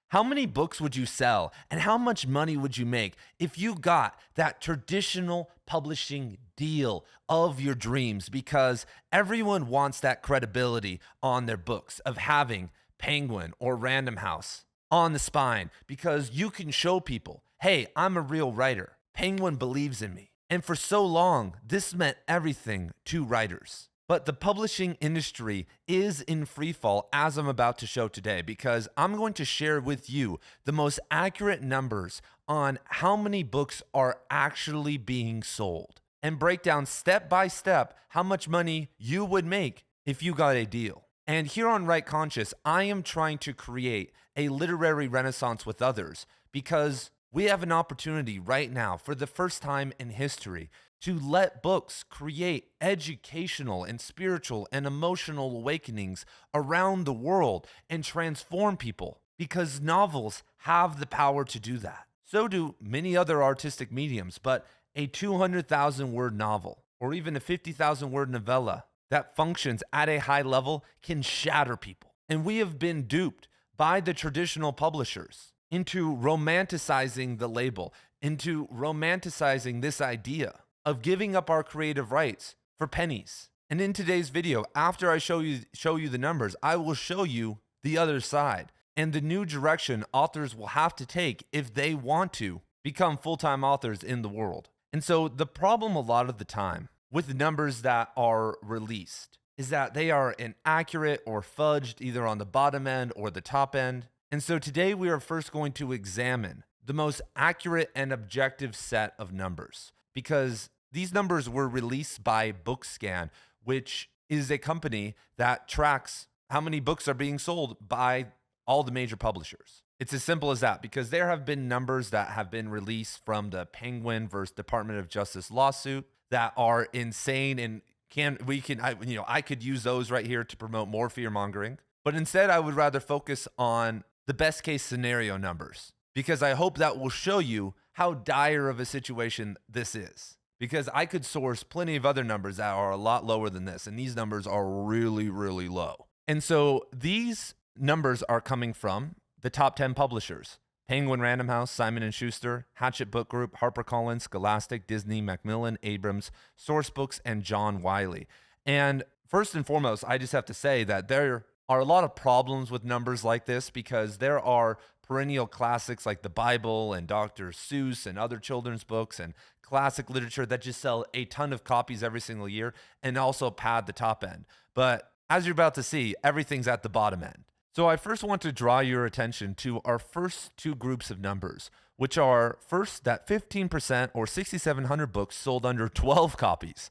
How many books would you sell and how much money would you make if you got that traditional publishing deal of your dreams? Because everyone wants that credibility on their books of having Penguin or Random House on the spine because you can show people, hey, I'm a real writer. Penguin believes in me. And for so long, this meant everything to writers. But the publishing industry is in free fall, as I'm about to show today, because I'm going to share with you the most accurate numbers on how many books are actually being sold and break down step by step how much money you would make if you got a deal. And here on Right Conscious, I am trying to create a literary renaissance with others because we have an opportunity right now for the first time in history to let books create educational and spiritual and emotional awakenings around the world and transform people because novels have the power to do that. So do many other artistic mediums, but a 200,000 word novel or even a 50,000 word novella that functions at a high level can shatter people. And we have been duped by the traditional publishers into romanticizing the label, into romanticizing this idea of giving up our creative rights for pennies. And in today's video, after I show you the numbers, I will show you the other side and the new direction authors will have to take if they want to become full-time authors in the world. And so the problem a lot of the time with numbers that are released is that they are inaccurate or fudged either on the bottom end or the top end. And so today we are first going to examine the most accurate and objective set of numbers because these numbers were released by BookScan, which is a company that tracks how many books are being sold by all the major publishers. It's as simple as that because there have been numbers that have been released from the Penguin versus Department of Justice lawsuit that are insane and I could use those right here to promote more fear mongering. But instead, I would rather focus on the best case scenario numbers because I hope that will show you how dire of a situation this is. Because I could source plenty of other numbers that are a lot lower than this, and these numbers are really, really low. And so these numbers are coming from the top 10 publishers: Penguin Random House, Simon & Schuster, Hachette Book Group, HarperCollins, Scholastic, Disney, Macmillan, Abrams, Sourcebooks, and John Wiley. And first and foremost, I just have to say that there are a lot of problems with numbers like this because there are perennial classics like the Bible and Dr. Seuss and other children's books and classic literature that just sell a ton of copies every single year and also pad the top end. But as you're about to see, everything's at the bottom end. So I first want to draw your attention to our first two groups of numbers, which are first that 15% or 6,700 books sold under 12 copies,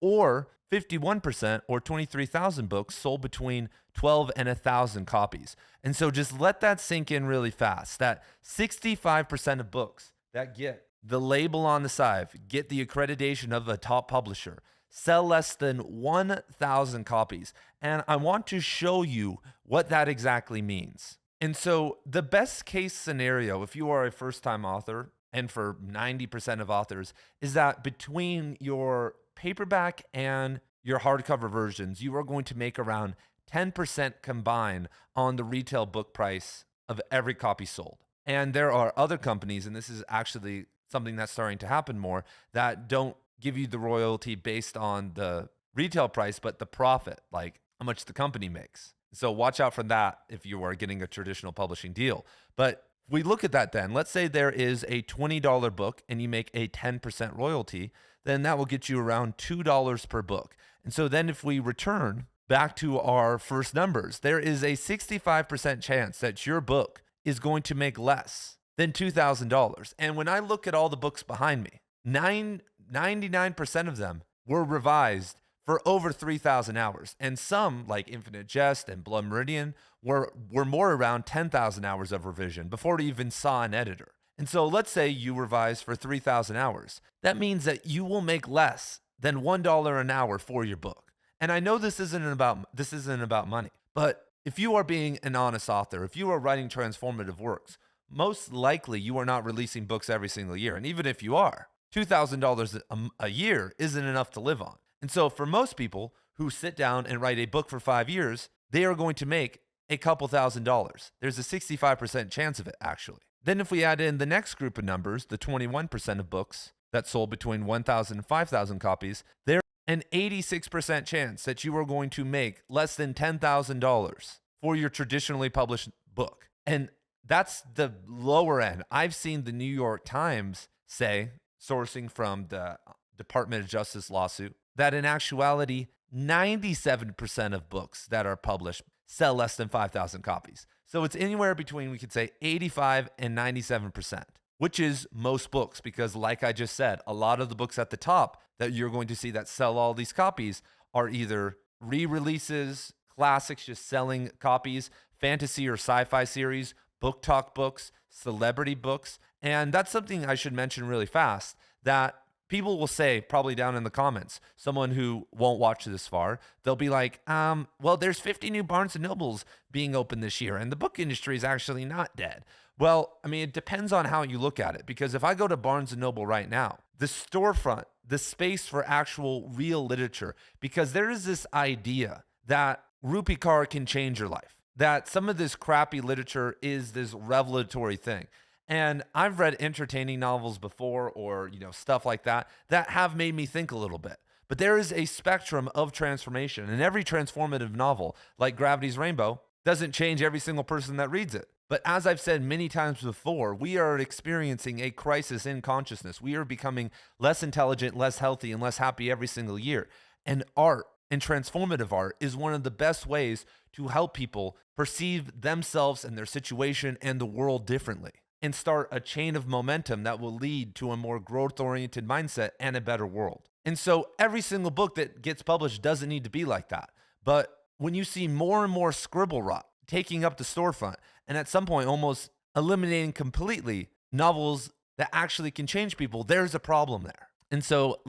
or 51% or 23,000 books sold between 12 and 1,000 copies. And so just let that sink in really fast, that 65% of books that get the label on the side, get the accreditation of a top publisher, sell less than 1,000 copies. And I want to show you what that exactly means. And so the best case scenario, if you are a first-time author, and for 90% of authors, is that between your paperback and your hardcover versions, you are going to make around 10% combined on the retail book price of every copy sold. And there are other companies, and this is actually something that's starting to happen more, that don't give you the royalty based on the retail price, but the profit, like how much the company makes. So watch out for that if you are getting a traditional publishing deal. But if we look at that then, let's say there is a $20 book and you make a 10% royalty, then that will get you around $2 per book. And so then if we return back to our first numbers, there is a 65% chance that your book is going to make less than $2,000. And when I look at all the books behind me, 99% of them were revised for over 3,000 hours. And some, like Infinite Jest and Blood Meridian, were more around 10,000 hours of revision before it even saw an editor. And so let's say you revise for 3,000 hours. That means that you will make less than $1 an hour for your book. And I know this isn't about money, but if you are being an honest author, if you are writing transformative works, most likely you are not releasing books every single year. And even if you are, $2,000 a year isn't enough to live on. And so for most people who sit down and write a book for 5 years, they are going to make a couple $1,000s. There's a 65% chance of it, actually. Then if we add in the next group of numbers, the 21% of books that sold between 1,000 and 5,000 copies, there's an 86% chance that you are going to make less than $10,000 for your traditionally published book. And that's the lower end. I've seen the New York Times say, sourcing from the Department of Justice lawsuit, that in actuality, 97% of books that are published sell less than 5,000 copies. So it's anywhere between, we could say, 85 and 97%, which is most books, because like I just said, a lot of the books at the top that you're going to see that sell all these copies are either re-releases, classics just selling copies, fantasy or sci-fi series, book talk books, celebrity books. And that's something I should mention really fast, that people will say, probably down in the comments, someone who won't watch this far, they'll be like, well, there's 50 new Barnes & Nobles being opened this year, and the book industry is actually not dead. Well, I mean, it depends on how you look at it, because if I go to Barnes & Noble right now, the storefront, the space for actual real literature, because there is this idea that Rupi Kaur can change your life, that some of this crappy literature is this revelatory thing. And I've read entertaining novels before, or, stuff like that, that have made me think a little bit. But there is a spectrum of transformation, and every transformative novel, like Gravity's Rainbow, doesn't change every single person that reads it. But as I've said many times before, we are experiencing a crisis in consciousness. We are becoming less intelligent, less healthy, and less happy every single year. And art, and transformative art, is one of the best ways to help people perceive themselves and their situation and the world differently, and start a chain of momentum that will lead to a more growth-oriented mindset and a better world. And so every single book that gets published doesn't need to be like that. But when you see more and more scribble rot taking up the storefront, and at some point almost eliminating completely novels that actually can change people, there's a problem there. And so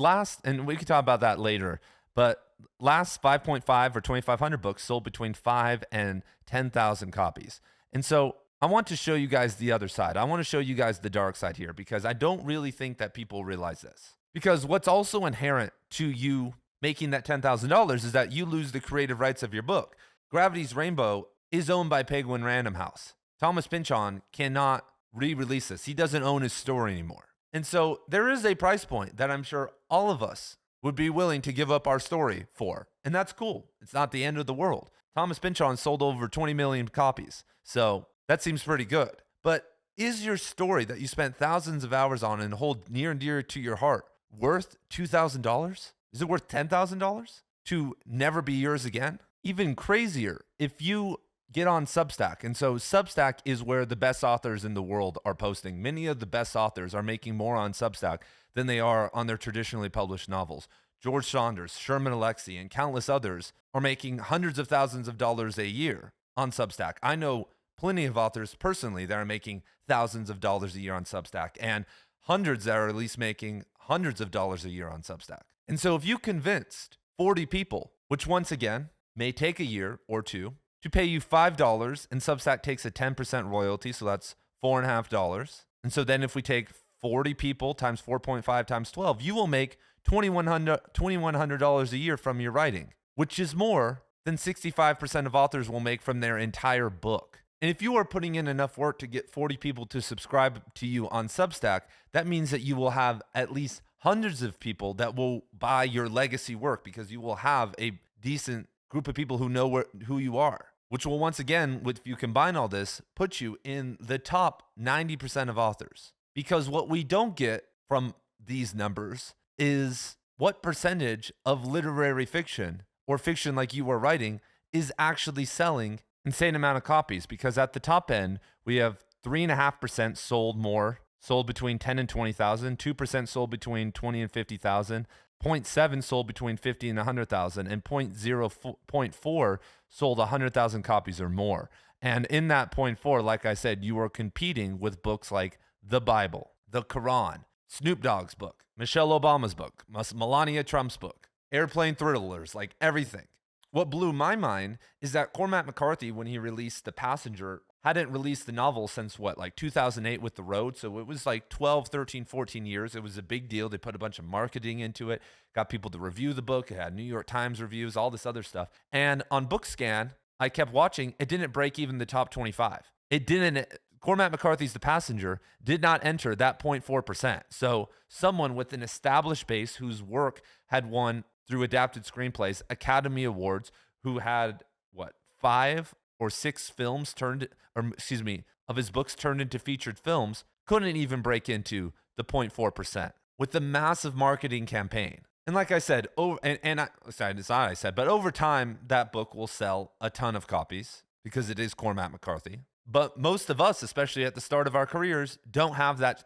and we can talk about that later, but last 5.5 or 2,500 books sold between 5 and 10,000 copies. And so I want to show you guys the other side. I want to show you guys the dark side here, because I don't really think that people realize this. Because what's also inherent to you making that $10,000 is that you lose the creative rights of your book. Gravity's Rainbow is owned by Penguin Random House. Thomas Pynchon cannot re-release this. He doesn't own his story anymore. And so there is a price point that I'm sure all of us would be willing to give up our story for. And that's cool. It's not the end of the world. Thomas Pynchon sold over 20 million copies. So that seems pretty good. But is your story that you spent thousands of hours on and hold near and dear to your heart worth $2,000? Is it worth $10,000 to never be yours again? Even crazier, if you get on Substack. And so Substack is where the best authors in the world are posting. Many of the best authors are making more on Substack than they are on their traditionally published novels. George Saunders, Sherman Alexie, and countless others are making hundreds of thousands of dollars a year on Substack. I know plenty of authors personally that are making thousands of dollars a year on Substack, and hundreds that are at least making hundreds of dollars a year on Substack. And so if you convinced 40 people, which once again may take a year or two, to pay you $5, and Substack takes a 10% royalty, so that's $4.50. And so then if we take 40 people times 4.5 times 12, you will make $2,100 a year from your writing, which is more than 65% of authors will make from their entire book. And if you are putting in enough work to get 40 people to subscribe to you on Substack, that means that you will have at least hundreds of people that will buy your legacy work, because you will have a decent group of people who know who you are, which will once again, if you combine all this, put you in the top 90% of authors. Because what we don't get from these numbers is what percentage of literary fiction or fiction like you are writing is actually selling insane amount of copies. Because at the top end, we have 3.5% sold between 10 and 20,000, 2% sold between 20 and 50,000, 0.7 sold between 50 and 100,000, and 0.4 sold 100,000 copies or more. And in that 0.4, like I said, you are competing with books like the Bible, the Quran, Snoop Dogg's book, Michelle Obama's book, Melania Trump's book, airplane thrillers, like everything. What blew my mind is that Cormac McCarthy, when he released The Passenger, hadn't released the novel since 2008 with The Road. So it was like 12, 13, 14 years. It was a big deal. They put a bunch of marketing into it, got people to review the book. It had New York Times reviews, all this other stuff. And on BookScan, I kept watching. It didn't break even the top 25. It didn't. Cormac McCarthy's The Passenger did not enter that 0.4%. So someone with an established base whose work had won through adapted screenplays Academy Awards, who had what, 5 or 6 films turned, or excuse me, of his books turned into featured films, couldn't even break into the 0.4% with the massive marketing campaign. And like I said, it's not I said, but over time, that book will sell a ton of copies because it is Cormac McCarthy. But most of us, especially at the start of our careers, don't have that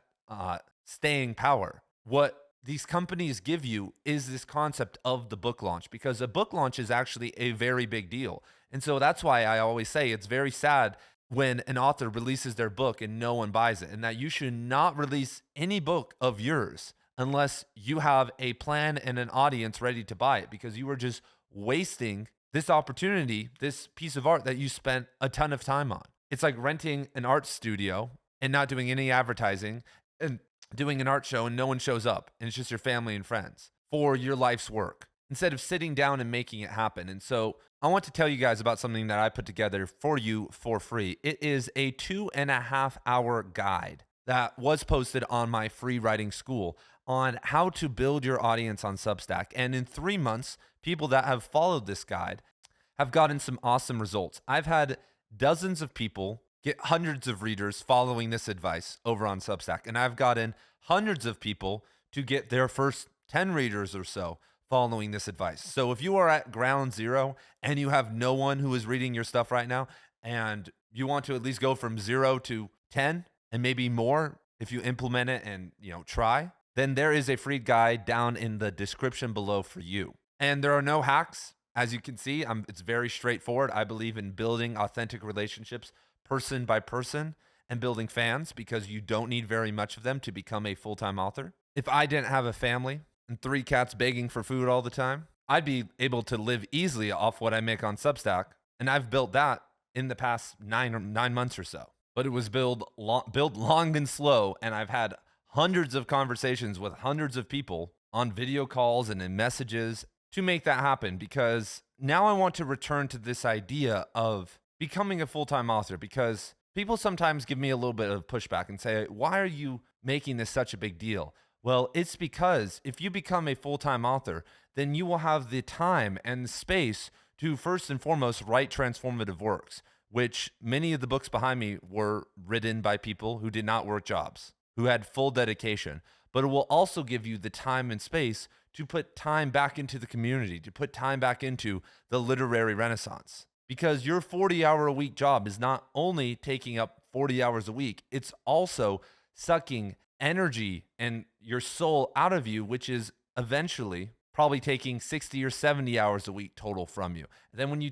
staying power. What these companies give you is this concept of the book launch, because a book launch is actually a very big deal. And so that's why I always say it's very sad when an author releases their book and no one buys it, and that you should not release any book of yours unless you have a plan and an audience ready to buy it, because you are just wasting this opportunity, this piece of art that you spent a ton of time on. It's like renting an art studio and not doing any advertising and doing an art show and no one shows up, and it's just your family and friends for your life's work instead of sitting down and making it happen. And so I want to tell you guys about something that I put together for you for free. It is a 2.5-hour guide that was posted on my free writing school on how to build your audience on Substack. And in 3 months, people that have followed this guide have gotten some awesome results. I've had dozens of people get hundreds of readers following this advice over on Substack. And I've gotten hundreds of people to get their first 10 readers or so following this advice. So if you are at ground zero and you have no one who is reading your stuff right now, and you want to at least go from 0 to 10 and maybe more if you implement it and try, then there is a free guide down in the description below for you. And there are no hacks. As you can see, it's very straightforward. I believe in building authentic relationships person by person and building fans, because you don't need very much of them to become a full-time author. If I didn't have a family and 3 cats begging for food all the time, I'd be able to live easily off what I make on Substack. And I've built that in the past 9 months or so. But it was built long and slow, and I've had hundreds of conversations with hundreds of people on video calls and in messages to make that happen, because now I want to return to this idea of becoming a full-time author, because people sometimes give me a little bit of pushback and say, why are you making this such a big deal? Well, it's because if you become a full-time author, then you will have the time and the space to first and foremost write transformative works, which many of the books behind me were written by people who did not work jobs, who had full dedication. But it will also give you the time and space to put time back into the community, to put time back into the literary renaissance. Because your 40-hour-a-week job is not only taking up 40 hours a week, it's also sucking energy and your soul out of you, which is eventually probably taking 60 or 70 hours a week total from you. And then when you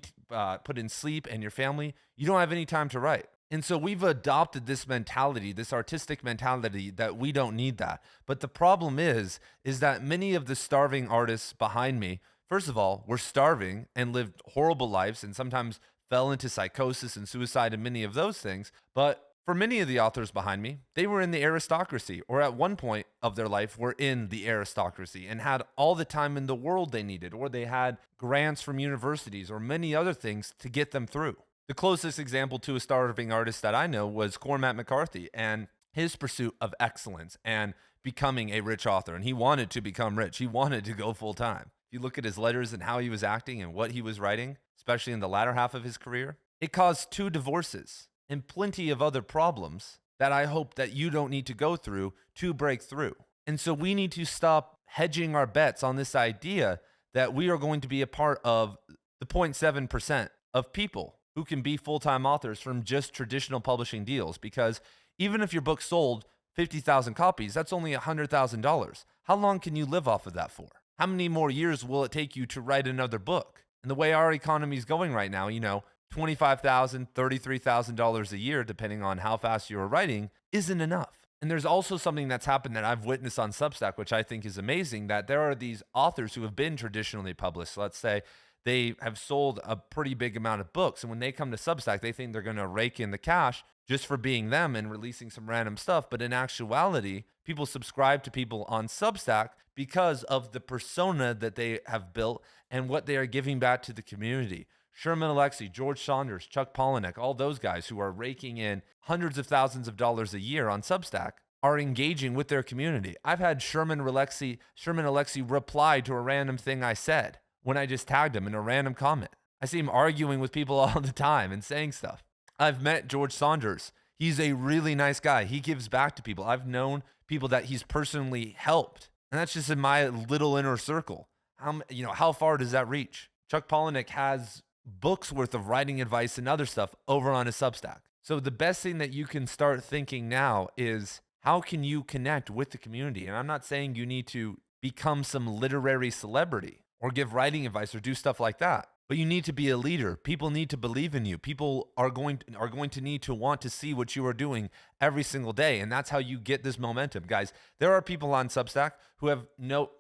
put in sleep and your family, you don't have any time to write. And so we've adopted this mentality, this artistic mentality, that we don't need that. But the problem is that many of the starving artists behind me, first of all, were starving and lived horrible lives and sometimes fell into psychosis and suicide and many of those things. But for many of the authors behind me, they were in the aristocracy, or at one point of their life were in the aristocracy and had all the time in the world they needed, or they had grants from universities or many other things to get them through. The closest example to a starving artist that I know was Cormac McCarthy and his pursuit of excellence and becoming a rich author. And he wanted to become rich. He wanted to go full time. If you look at his letters and how he was acting and what he was writing, especially in the latter half of his career, it caused 2 divorces and plenty of other problems that I hope that you don't need to go through to break through. And so we need to stop hedging our bets on this idea that we are going to be a part of the 0.7% of people who can be full-time authors from just traditional publishing deals. Because even if your book sold 50,000 copies, that's only $100,000. How long can you live off of that for? How many more years will it take you to write another book? And the way our economy is going right now, $25,000, $33,000 a year, depending on how fast you're writing, isn't enough. And there's also something that's happened that I've witnessed on Substack, which I think is amazing, that there are these authors who have been traditionally published. Let's say they have sold a pretty big amount of books, and when they come to Substack, they think they're going to rake in the cash just for being them and releasing some random stuff. But in actuality, people subscribe to people on Substack because of the persona that they have built and what they are giving back to the community. Sherman Alexie, George Saunders, Chuck Palahniuk, all those guys who are raking in hundreds of thousands of dollars a year on Substack are engaging with their community. I've had Sherman Alexie reply to a random thing I said when I just tagged him in a random comment. I see him arguing with people all the time and saying stuff. I've met George Saunders. He's a really nice guy. He gives back to people. I've known people that he's personally helped. And that's just in my little inner circle. How far does that reach? Chuck Palahniuk has books worth of writing advice and other stuff over on his Substack. So the best thing that you can start thinking now is, how can you connect with the community? And I'm not saying you need to become some literary celebrity or give writing advice or do stuff like that, but you need to be a leader. People need to believe in you. People are going to need to want to see what you are doing every single day. And that's how you get this momentum. Guys, there are people on Substack who have no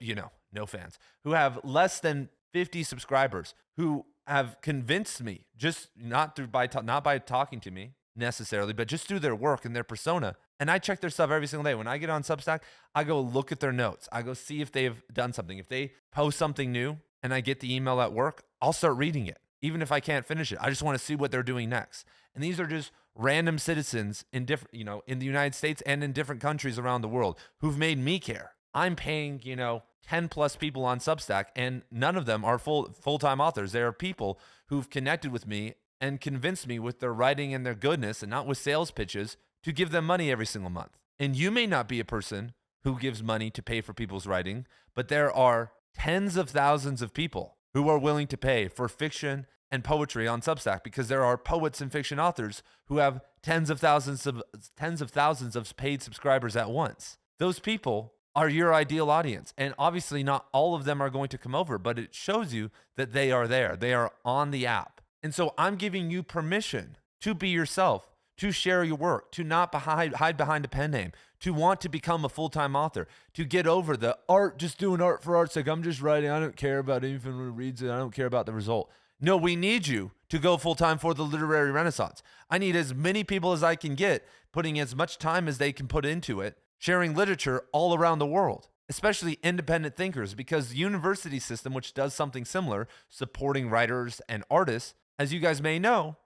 fans, who have less than 50 subscribers, who have convinced me, just not by talking to me necessarily, but just through their work and their persona. And I check their stuff every single day. When I get on Substack, I go look at their notes. I go see if they've done something. If they post something new and I get the email at work, I'll start reading it, even if I can't finish it. I just want to see what they're doing next. And these are just random citizens in different, in the United States and in different countries around the world who've made me care. I'm paying, 10 plus people on Substack, and none of them are full-time authors. They are people who've connected with me and convinced me with their writing and their goodness, and not with sales pitches, to give them money every single month. And you may not be a person who gives money to pay for people's writing, but there are tens of thousands of people who are willing to pay for fiction and poetry on Substack, because there are poets and fiction authors who have tens of thousands of paid subscribers at once. Those people are your ideal audience. And obviously not all of them are going to come over, but it shows you that they are there. They are on the app. And so I'm giving you permission to be yourself, to share your work, to not hide behind a pen name, to want to become a full-time author, to get over the just doing art for art's sake. I'm just writing. I don't care about anyone who reads it. I don't care about the result. No, we need you to go full-time for the literary renaissance. I need as many people as I can get, putting as much time as they can put into it, sharing literature all around the world, especially independent thinkers, because the university system, which does something similar, supporting writers and artists, as you guys may know,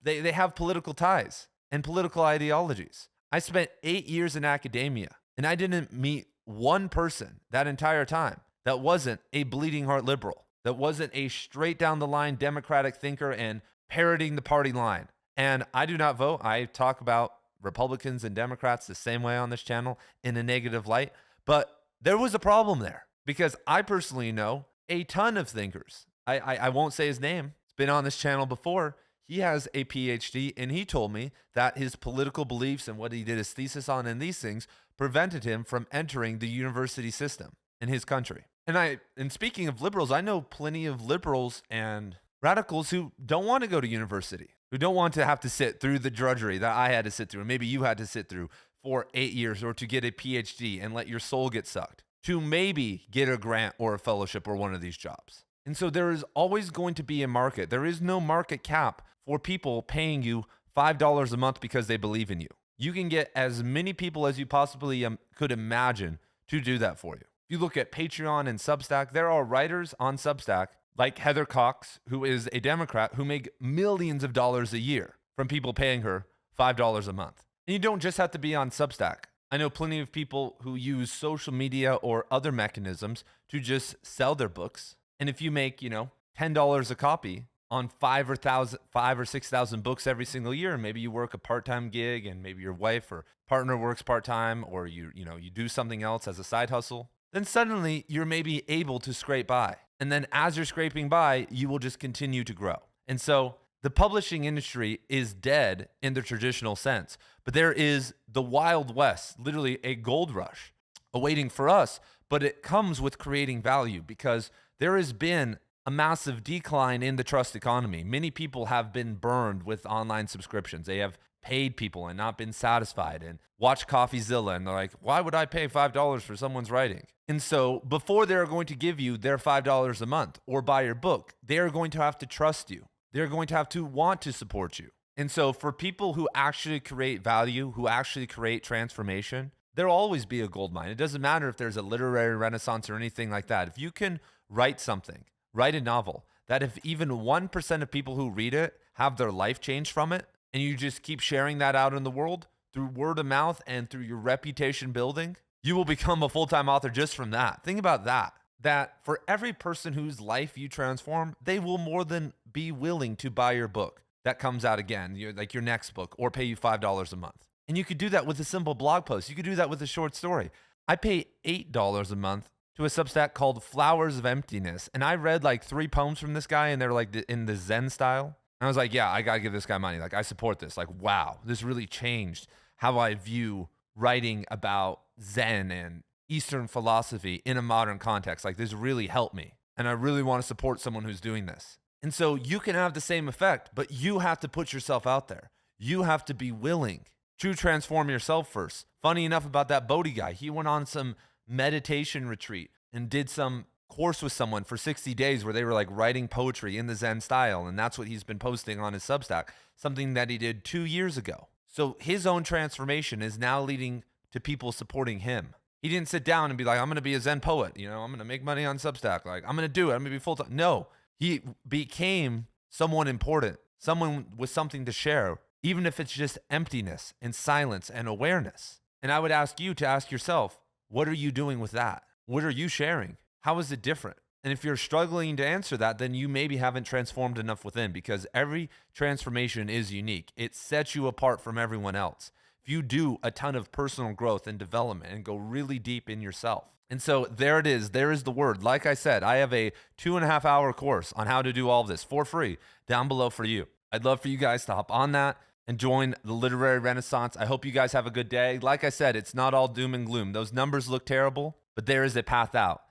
they have political ties and political ideologies. I spent 8 years in academia, and I didn't meet one person that entire time that wasn't a bleeding heart liberal, that wasn't a straight down the line democratic thinker and parroting the party line. And I do not vote. I talk about Republicans and Democrats the same way on this channel in a negative light. But there was a problem there, because I personally know a ton of thinkers. I won't say his name. It's been on this channel before. He has a PhD, and he told me that his political beliefs and what he did his thesis on and these things prevented him from entering the university system in his country. And speaking of liberals, I know plenty of liberals and radicals who don't want to go to university, who don't want to have to sit through the drudgery that I had to sit through, and maybe you had to sit through for 8 years, or to get a PhD and let your soul get sucked, to maybe get a grant or a fellowship or one of these jobs. And so there is always going to be a market. There is no market cap for people paying you $5 a month because they believe in you. You can get as many people as you possibly could imagine to do that for you. If you look at Patreon and Substack, there are writers on Substack like Heather Cox, who is a Democrat, who make millions of dollars a year from people paying her $5 a month. And you don't just have to be on Substack. I know plenty of people who use social media or other mechanisms to just sell their books. And if you make, $10 a copy on 5 or 6,000 books every single year, and maybe you work a part-time gig, and maybe your wife or partner works part-time, or you do something else as a side hustle, then suddenly you're maybe able to scrape by. And then as you're scraping by, you will just continue to grow. And so the publishing industry is dead in the traditional sense, but there is the Wild West, literally a gold rush awaiting for us, but it comes with creating value, because there has been a massive decline in the trust economy. Many people have been burned with online subscriptions. They have paid people and not been satisfied, and watch CoffeeZilla, and they're like, why would I pay $5 for someone's writing? And so before they're going to give you their $5 a month or buy your book, they are going to have to trust you. They're going to have to want to support you. And so for people who actually create value, who actually create transformation, there'll always be a gold mine. It doesn't matter if there's a literary renaissance or anything like that. If you can write something, write a novel that if even 1% of people who read it have their life changed from it, and you just keep sharing that out in the world through word of mouth and through your reputation building, you will become a full-time author just from that. Think about that. That for every person whose life you transform, they will more than be willing to buy your book that comes out again, like your next book, or pay you $5 a month. And you could do that with a simple blog post. You could do that with a short story. I pay $8 a month to a Substack called Flowers of Emptiness. And I read like 3 poems from this guy, and they're like in the Zen style. And I was like, yeah, I got to give this guy money. Like, I support this. Like, wow, this really changed how I view writing about Zen and Eastern philosophy in a modern context. Like, this really helped me. And I really want to support someone who's doing this. And so you can have the same effect, but you have to put yourself out there. You have to be willing to transform yourself first. Funny enough about that Bodhi guy, he went on some meditation retreat and did some course with someone for 60 days where they were like writing poetry in the Zen style. And that's what he's been posting on his Substack, something that he did 2 years ago. So his own transformation is now leading to people supporting him. He didn't sit down and be like, I'm going to be a Zen poet. I'm going to make money on Substack. Like, I'm going to do it. I'm going to be full-time. No, he became someone important, someone with something to share, even if it's just emptiness and silence and awareness. And I would ask you to ask yourself, what are you doing with that? What are you sharing? How is it different? And if you're struggling to answer that, then you maybe haven't transformed enough within, because every transformation is unique. It sets you apart from everyone else. If you do a ton of personal growth and development and go really deep in yourself. And so there it is. There is the word. Like I said, I have a 2.5-hour course on how to do all of this for free down below for you. I'd love for you guys to hop on that and join the literary renaissance. I hope you guys have a good day. Like I said, it's not all doom and gloom. Those numbers look terrible, but there is a path out.